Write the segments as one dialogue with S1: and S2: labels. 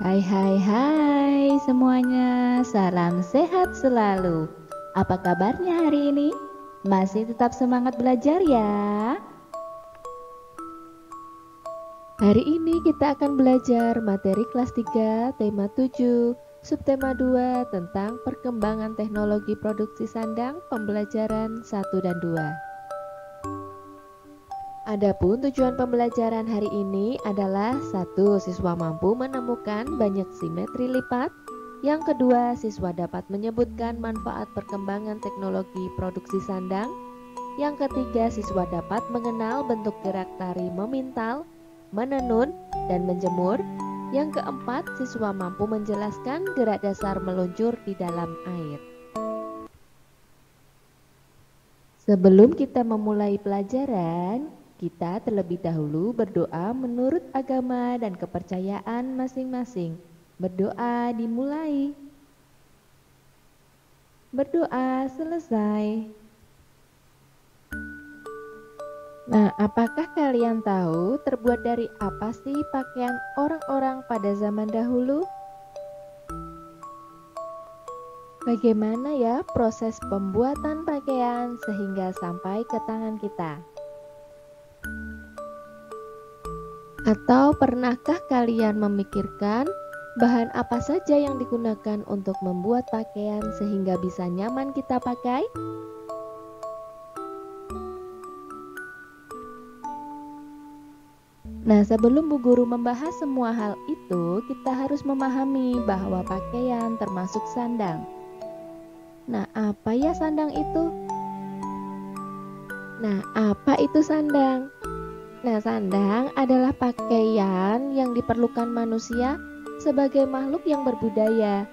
S1: Hai hai hai semuanya, salam sehat selalu. Apa kabarnya hari ini? Masih tetap semangat belajar ya? Hari ini kita akan belajar materi kelas 3, tema 7, subtema 2 tentang perkembangan teknologi produksi sandang, pembelajaran 1 dan 2. Adapun tujuan pembelajaran hari ini adalah 1. Siswa mampu menemukan banyak simetri lipat. Yang kedua, siswa dapat menyebutkan manfaat perkembangan teknologi produksi sandang. Yang ketiga, siswa dapat mengenal bentuk gerak tari memintal, menenun, dan menjemur. Yang keempat, siswa mampu menjelaskan gerak dasar meluncur di dalam air. Sebelum kita memulai pelajaran, kita terlebih dahulu berdoa menurut agama dan kepercayaan masing-masing. Berdoa dimulai. Berdoa selesai. Nah, apakah kalian tahu terbuat dari apa sih pakaian orang-orang pada zaman dahulu? Bagaimana ya proses pembuatan pakaian sehingga sampai ke tangan kita? Atau pernahkah kalian memikirkan bahan apa saja yang digunakan untuk membuat pakaian sehingga bisa nyaman kita pakai? Nah, sebelum Bu Guru membahas semua hal itu, kita harus memahami bahwa pakaian termasuk sandang. Nah, apa ya sandang itu? Nah, apa itu sandang? Nah, sandang adalah pakaian yang diperlukan manusia sebagai makhluk yang berbudaya.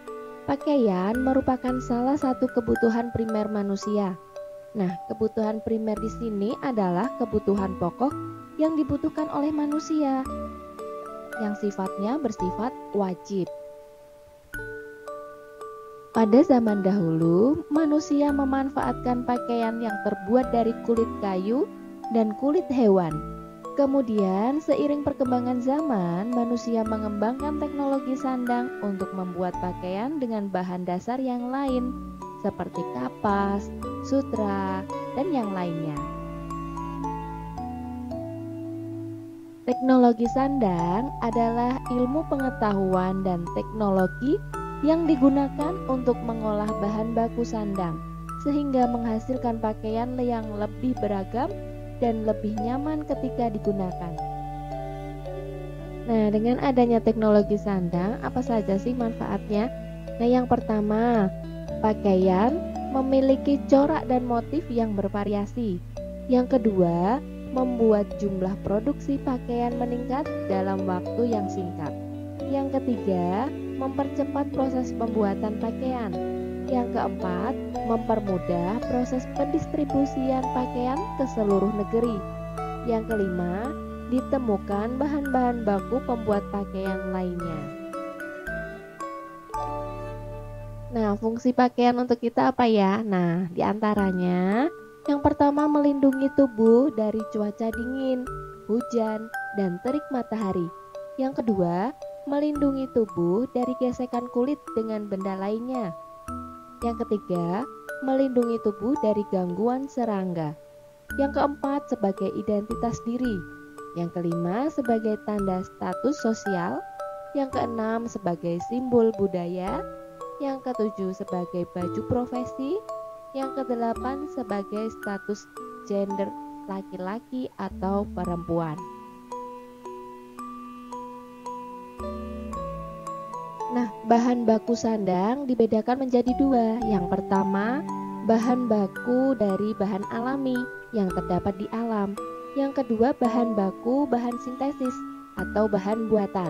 S1: Pakaian merupakan salah satu kebutuhan primer manusia. Nah, kebutuhan primer di sini adalah kebutuhan pokok yang dibutuhkan oleh manusia, yang sifatnya bersifat wajib. Pada zaman dahulu, manusia memanfaatkan pakaian yang terbuat dari kulit kayu dan kulit hewan. Kemudian, seiring perkembangan zaman, manusia mengembangkan teknologi sandang untuk membuat pakaian dengan bahan dasar yang lain, seperti kapas, sutra, dan yang lainnya. Teknologi sandang adalah ilmu pengetahuan dan teknologi yang digunakan untuk mengolah bahan baku sandang, sehingga menghasilkan pakaian yang lebih beragam dan lebih nyaman ketika digunakan. Nah, dengan adanya teknologi sandang, apa saja sih manfaatnya? Nah, yang pertama, pakaian memiliki corak dan motif yang bervariasi. Yang kedua, membuat jumlah produksi pakaian meningkat dalam waktu yang singkat. Yang ketiga, mempercepat proses pembuatan pakaian. Yang keempat, mempermudah proses pendistribusian pakaian ke seluruh negeri. Yang kelima, ditemukan bahan-bahan baku pembuat pakaian lainnya. Nah, fungsi pakaian untuk kita apa ya? Nah, diantaranya yang pertama melindungi tubuh dari cuaca dingin, hujan, dan terik matahari. Yang kedua, melindungi tubuh dari gesekan kulit dengan benda lainnya. Yang ketiga, melindungi tubuh dari gangguan serangga. Yang keempat, sebagai identitas diri. Yang kelima, sebagai tanda status sosial. Yang keenam, sebagai simbol budaya. Yang ketujuh, sebagai baju profesi. Yang kedelapan, sebagai status gender laki-laki atau perempuan. Nah, bahan baku sandang dibedakan menjadi dua. Yang pertama, bahan baku dari bahan alami yang terdapat di alam. Yang kedua, bahan baku bahan sintesis atau bahan buatan.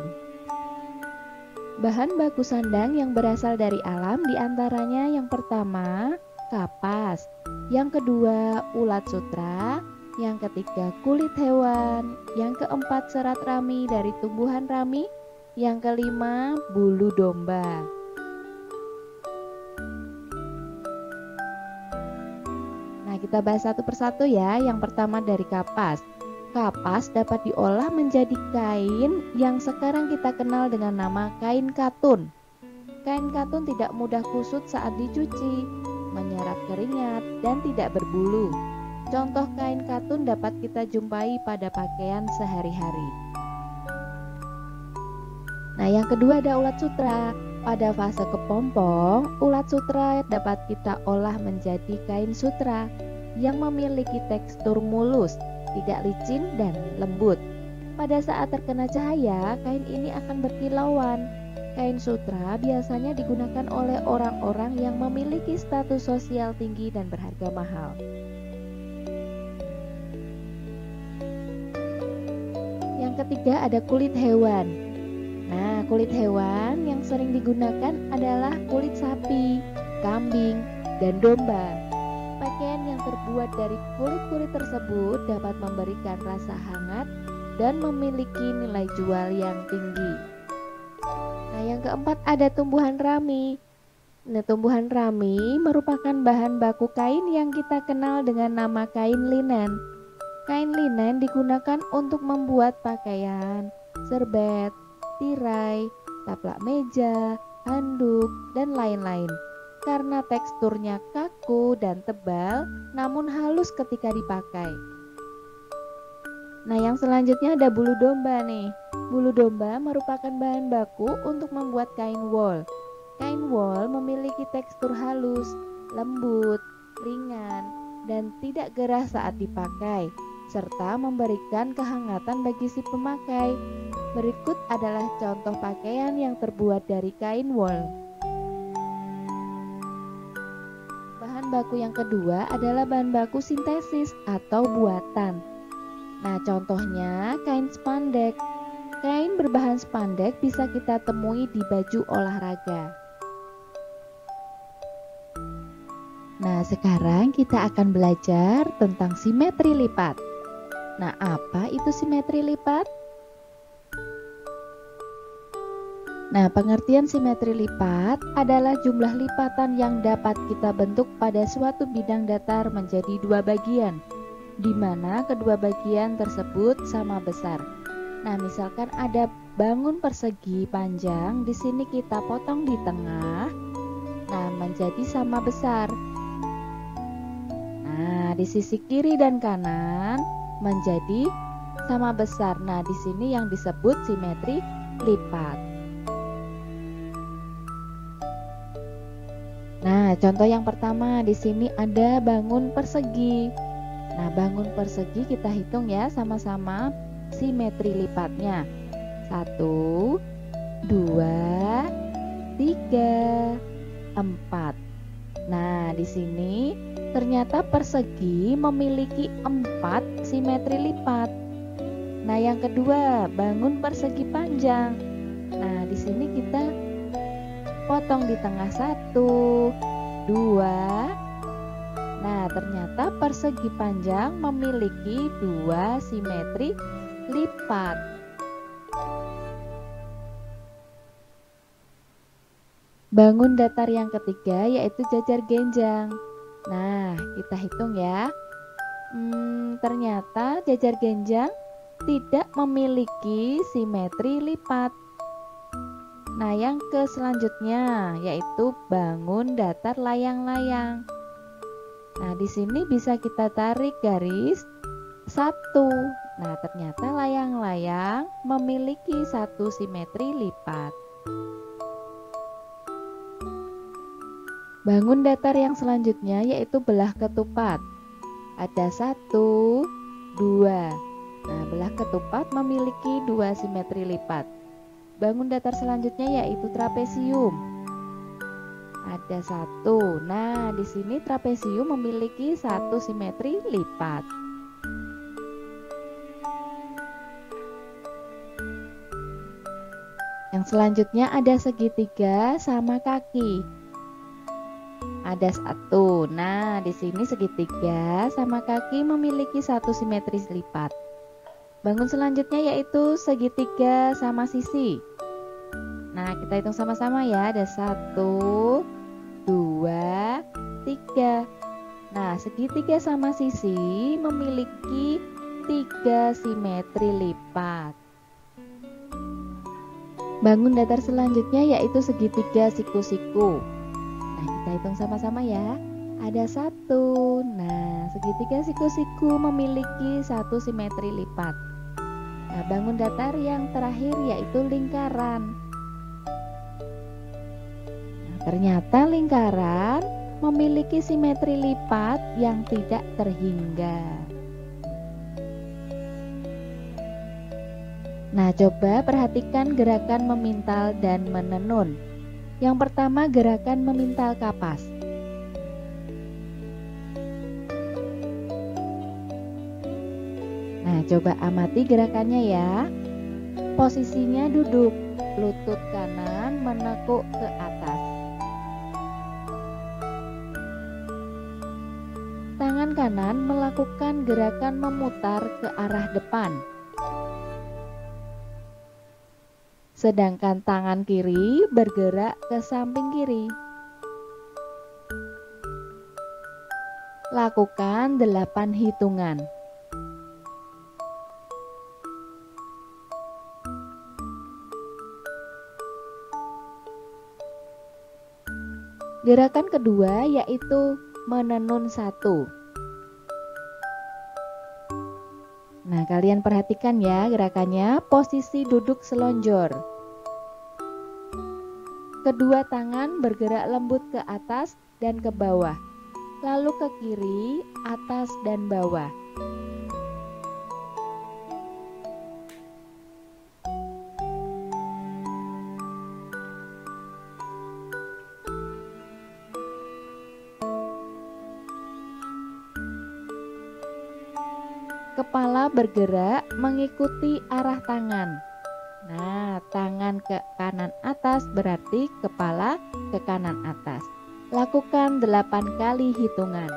S1: Bahan baku sandang yang berasal dari alam diantaranya yang pertama, kapas. Yang kedua, ulat sutra. Yang ketiga, kulit hewan. Yang keempat, serat rami dari tumbuhan rami. Yang kelima, bulu domba. Nah, kita bahas satu persatu ya. Yang pertama dari kapas. Kapas dapat diolah menjadi kain yang sekarang kita kenal dengan nama kain katun. Kain katun tidak mudah kusut saat dicuci, menyerap keringat, dan tidak berbulu. Contoh kain katun dapat kita jumpai pada pakaian sehari-hari. Nah, yang kedua ada ulat sutra. Pada fase kepompong, ulat sutra dapat kita olah menjadi kain sutra yang memiliki tekstur mulus, tidak licin dan lembut. Pada saat terkena cahaya, kain ini akan berkilauan. Kain sutra biasanya digunakan oleh orang-orang yang memiliki status sosial tinggi dan berharga mahal. Yang ketiga ada kulit hewan. Nah, kulit hewan yang sering digunakan adalah kulit sapi, kambing, dan domba. Pakaian yang terbuat dari kulit-kulit tersebut dapat memberikan rasa hangat dan memiliki nilai jual yang tinggi. Nah, yang keempat ada tumbuhan rami. Nah, tumbuhan rami merupakan bahan baku kain yang kita kenal dengan nama kain linen. Kain linen digunakan untuk membuat pakaian, serbet, tirai, taplak meja, handuk, dan lain-lain. Karena teksturnya kaku dan tebal, namun halus ketika dipakai. Nah, yang selanjutnya ada bulu domba nih. Bulu domba merupakan bahan baku untuk membuat kain wol. Kain wol memiliki tekstur halus, lembut, ringan, dan tidak gerah saat dipakai, serta memberikan kehangatan bagi si pemakai. Berikut adalah contoh pakaian yang terbuat dari kain wol. Bahan baku yang kedua adalah bahan baku sintesis atau buatan. Nah, contohnya kain spandek. Kain berbahan spandek bisa kita temui di baju olahraga. Nah, sekarang kita akan belajar tentang simetri lipat. Nah, apa itu simetri lipat? Nah, pengertian simetri lipat adalah jumlah lipatan yang dapat kita bentuk pada suatu bidang datar menjadi dua bagian, di mana kedua bagian tersebut sama besar. Nah, misalkan ada bangun persegi panjang, di sini kita potong di tengah, nah menjadi sama besar. Nah, di sisi kiri dan kanan menjadi sama besar. Nah, di sini yang disebut simetri lipat. Nah, contoh yang pertama di sini ada bangun persegi. Nah, bangun persegi kita hitung ya sama-sama simetri lipatnya. 1, 2, 3, 4. Nah, di sini ternyata persegi memiliki 4 simetri lipat. Nah, yang kedua, bangun persegi panjang. Nah, di sini kita potong di tengah 1, 2. Nah, ternyata persegi panjang memiliki 2 simetri lipat. Bangun datar yang ketiga yaitu jajar genjang. Nah, kita hitung ya. Ternyata jajar genjang tidak memiliki simetri lipat. Nah, yang ke selanjutnya yaitu bangun datar layang-layang. Nah, di sini bisa kita tarik garis 1. Nah, ternyata layang-layang memiliki 1 simetri lipat. Bangun datar yang selanjutnya yaitu belah ketupat. Ada 1, 2. Nah, belah ketupat memiliki 2 simetri lipat. Bangun datar selanjutnya yaitu trapesium. Ada 1. Nah, di sini trapesium memiliki 1 simetri lipat. Yang selanjutnya ada segitiga sama kaki. Ada 1. Nah, di sini segitiga sama kaki memiliki 1 simetri lipat. Bangun selanjutnya yaitu segitiga sama sisi. Nah, kita hitung sama-sama ya. Ada 1, 2, 3. Nah, segitiga sama sisi memiliki 3 simetri lipat. Bangun datar selanjutnya yaitu segitiga siku-siku. Nah, kita hitung sama-sama ya. Ada 1. Nah, segitiga siku-siku memiliki 1 simetri lipat. Nah, bangun datar yang terakhir yaitu lingkaran. Nah, ternyata lingkaran memiliki simetri lipat yang tidak terhingga. Nah, coba perhatikan gerakan memintal dan menenun. Yang pertama, gerakan memintal kapas. Nah, coba amati gerakannya ya. Posisinya duduk, lutut kanan menekuk ke atas. Tangan kanan melakukan gerakan memutar ke arah depan. Sedangkan tangan kiri bergerak ke samping kiri. Lakukan 8 hitungan. Gerakan kedua yaitu menenun 1. Nah, kalian perhatikan ya gerakannya, posisi duduk selonjor. Kedua tangan bergerak lembut ke atas dan ke bawah, lalu ke kiri, atas dan bawah. Kepala bergerak mengikuti arah tangan. Nah, tangan ke kanan atas berarti kepala ke kanan atas. Lakukan 8 kali hitungan.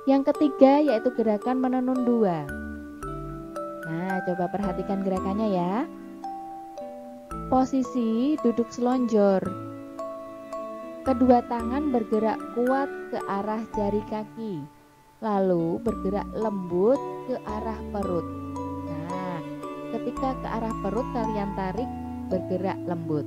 S1: Yang ketiga yaitu gerakan menenun 2. Nah, coba perhatikan gerakannya ya. Posisi duduk selonjor. Kedua tangan bergerak kuat ke arah jari kaki, lalu bergerak lembut ke arah perut. Nah, ketika ke arah perut kalian tarik, bergerak lembut.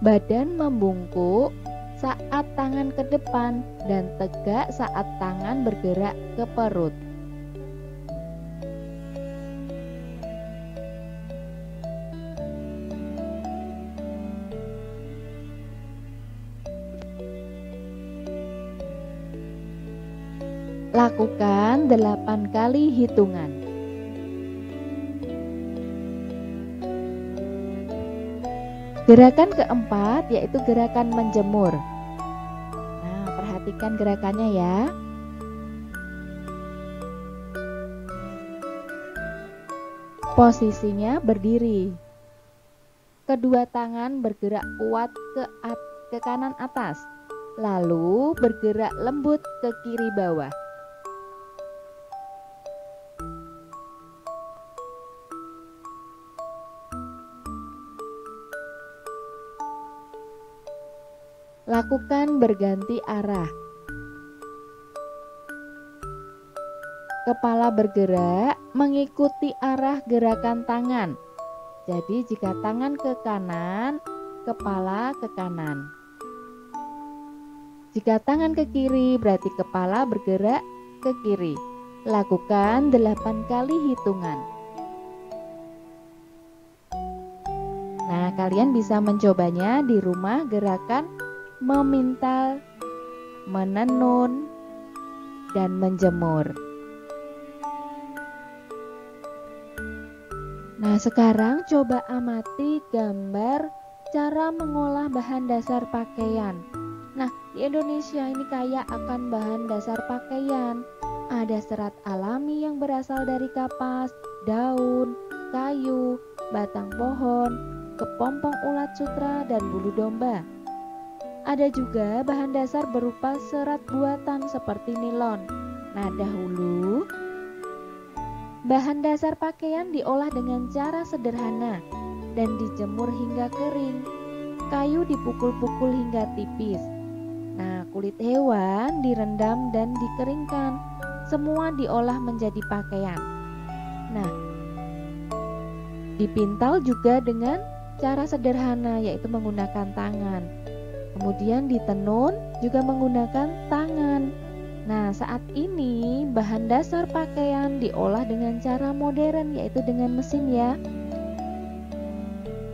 S1: Badan membungkuk saat tangan ke depan dan tegak saat tangan bergerak ke perut. Lakukan 8 kali hitungan. Gerakan keempat yaitu gerakan menjemur. Nah, perhatikan gerakannya ya. Posisinya berdiri. Kedua tangan bergerak kuat ke kanan atas, lalu bergerak lembut ke kiri bawah. Lakukan berganti arah. Kepala bergerak mengikuti arah gerakan tangan. Jadi jika tangan ke kanan, kepala ke kanan. Jika tangan ke kiri, berarti kepala bergerak ke kiri. Lakukan 8 kali hitungan. Nah, kalian bisa mencobanya di rumah gerakan memintal, menenun, dan menjemur. Nah, sekarang coba amati gambar cara mengolah bahan dasar pakaian. Nah, di Indonesia ini kaya akan bahan dasar pakaian. Ada serat alami yang berasal dari kapas, daun, kayu, batang pohon, kepompong ulat sutra, dan bulu domba. Ada juga bahan dasar berupa serat buatan seperti nilon. Nah, dahulu Bahan dasar pakaian diolah dengan cara sederhana dan dijemur hingga kering. Kayu dipukul-pukul hingga tipis. Nah, kulit hewan direndam dan dikeringkan. Semua diolah menjadi pakaian. Nah, dipintal juga dengan cara sederhana, yaitu menggunakan tangan. Kemudian ditenun juga menggunakan tangan. Nah, saat ini bahan dasar pakaian diolah dengan cara modern, yaitu dengan mesin ya.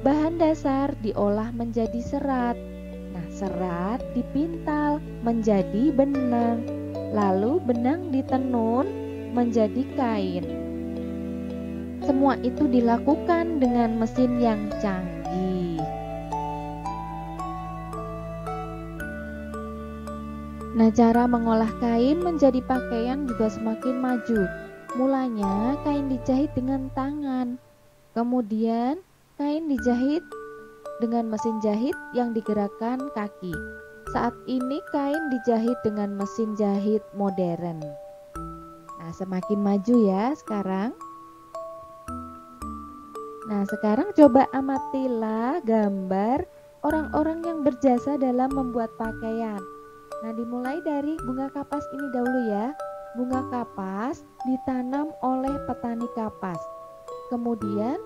S1: Bahan dasar diolah menjadi serat. Nah, serat dipintal menjadi benang. Lalu benang ditenun menjadi kain. Semua itu dilakukan dengan mesin yang canggih. Nah, cara mengolah kain menjadi pakaian juga semakin maju. Mulanya kain dijahit dengan tangan. Kemudian kain dijahit dengan mesin jahit yang digerakkan kaki. Saat ini kain dijahit dengan mesin jahit modern. Nah, semakin maju ya sekarang. Nah, sekarang coba amatilah gambar orang-orang yang berjasa dalam membuat pakaian. Nah, dimulai dari bunga kapas ini dahulu ya. Bunga kapas ditanam oleh petani kapas. Kemudian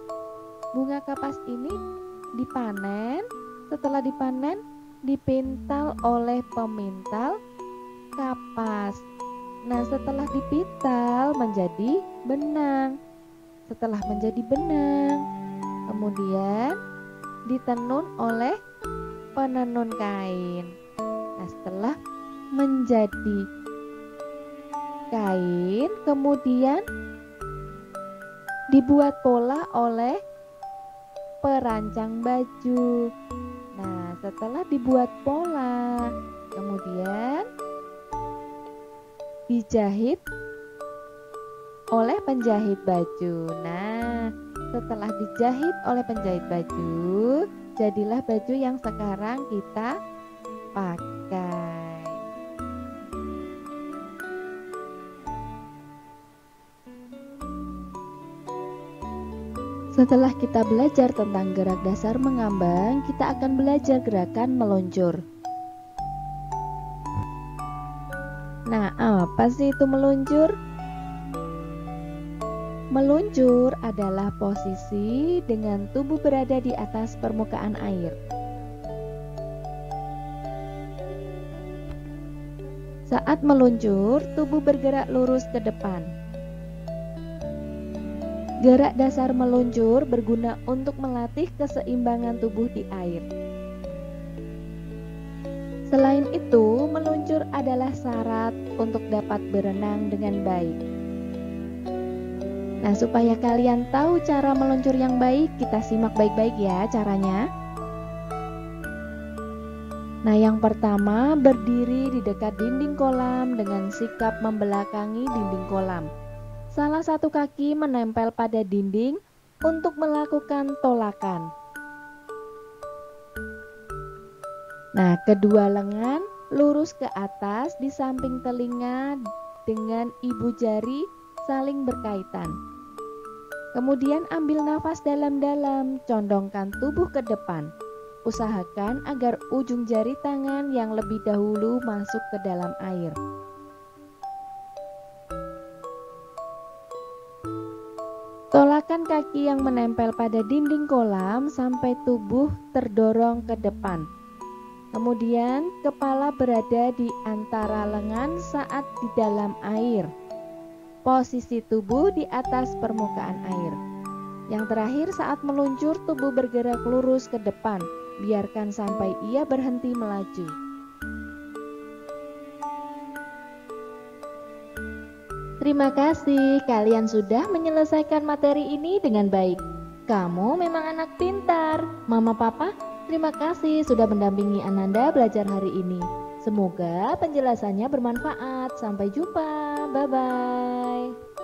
S1: bunga kapas ini dipanen. Setelah dipanen, dipintal oleh pemintal kapas. Nah, setelah dipintal menjadi benang. Setelah menjadi benang, kemudian ditenun oleh penenun kain. Nah, setelah menjadi kain, kemudian dibuat pola oleh perancang baju. Nah, setelah dibuat pola, kemudian dijahit oleh penjahit baju. Nah, setelah dijahit oleh penjahit baju, jadilah baju yang sekarang kita pakai. Setelah kita belajar tentang gerak dasar mengambang, kita akan belajar gerakan meluncur. Nah, apa sih itu meluncur? Meluncur adalah posisi dengan tubuh berada di atas permukaan air. Saat meluncur, tubuh bergerak lurus ke depan. Gerak dasar meluncur berguna untuk melatih keseimbangan tubuh di air. Selain itu, meluncur adalah syarat untuk dapat berenang dengan baik. Nah, supaya kalian tahu cara meluncur yang baik, kita simak baik-baik ya caranya. Nah, yang pertama, berdiri di dekat dinding kolam dengan sikap membelakangi dinding kolam. Salah satu kaki menempel pada dinding untuk melakukan tolakan. Nah, kedua lengan lurus ke atas di samping telinga dengan ibu jari saling berkaitan. Kemudian ambil nafas dalam-dalam, condongkan tubuh ke depan. Usahakan agar ujung jari tangan yang lebih dahulu masuk ke dalam air. Tolakan kaki yang menempel pada dinding kolam sampai tubuh terdorong ke depan. Kemudian kepala berada di antara lengan saat di dalam air. Posisi tubuh di atas permukaan air. Yang terakhir, saat meluncur tubuh bergerak lurus ke depan. Biarkan sampai ia berhenti melaju. Terima kasih, kalian sudah menyelesaikan materi ini dengan baik. Kamu memang anak pintar. Mama Papa, terima kasih sudah mendampingi Ananda belajar hari ini. Semoga penjelasannya bermanfaat. Sampai jumpa. Bye-bye.